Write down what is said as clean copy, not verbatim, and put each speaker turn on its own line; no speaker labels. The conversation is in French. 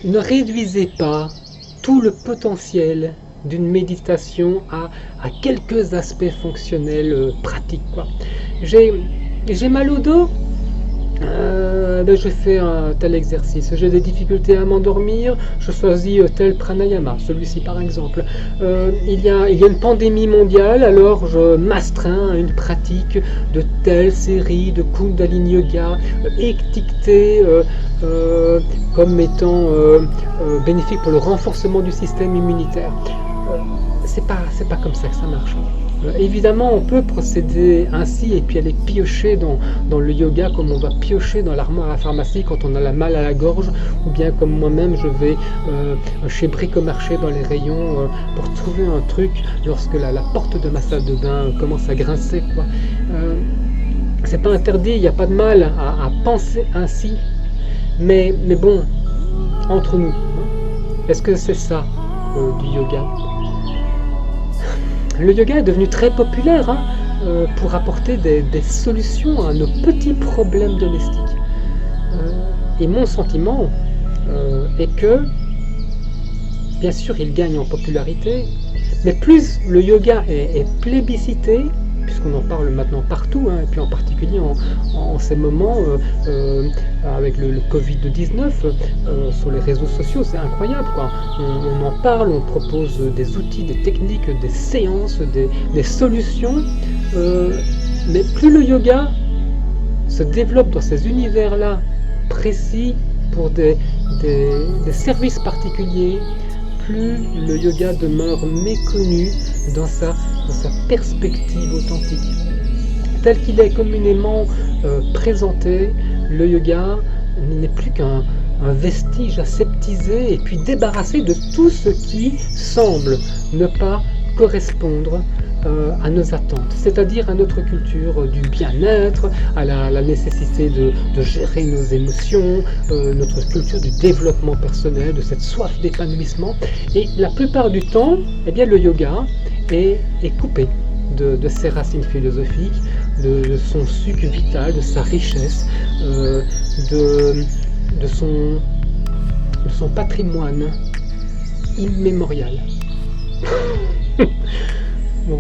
ne réduisez pas tout le potentiel d'une méditation à quelques aspects fonctionnels pratiques, quoi. J'ai j'ai mal au dos, ben je fais un tel exercice. J'ai des difficultés à m'endormir, je choisis tel pranayama, celui-ci par exemple. Il y a une pandémie mondiale, alors je m'astreins à une pratique de telle série de Kundalini Yoga étiquetée comme étant bénéfique pour le renforcement du système immunitaire. Euh, c'est pas comme ça que ça marche. Évidemment, on peut procéder ainsi et puis aller piocher dans le yoga comme on va piocher dans l'armoire à la pharmacie quand on a la mal à la gorge, ou bien comme moi-même je vais chez Bricomarché dans les rayons pour trouver un truc lorsque la porte de ma salle de bain commence à grincer, quoi. Euh, c'est pas interdit, il n'y a pas de mal à penser ainsi, mais bon, entre nous, hein, est-ce que c'est ça du yoga? Le yoga est devenu très populaire, hein, pour apporter des solutions à nos petits problèmes domestiques. Et mon sentiment est que, bien sûr, il gagne en popularité, mais plus le yoga est plébiscité, puisqu'on en parle maintenant partout, hein, et puis en particulier en ces moments avec le Covid-19 sur les réseaux sociaux, c'est incroyable, quoi. On en parle, on propose des outils, des techniques, des séances, des solutions, mais plus le yoga se développe dans ces univers-là précis pour des services particuliers, plus le yoga demeure méconnu dans sa perspective authentique. Tel qu'il est communément présenté, le yoga n'est plus qu'un vestige aseptisé et puis débarrassé de tout ce qui semble ne pas correspondre à nos attentes, c'est-à-dire à notre culture du bien-être, à la nécessité de gérer nos émotions, notre culture du développement personnel, de cette soif d'épanouissement. Et la plupart du temps, eh bien, le yoga est coupé de ses racines philosophiques, de son suc vital, de sa richesse, de son patrimoine immémorial. Bon,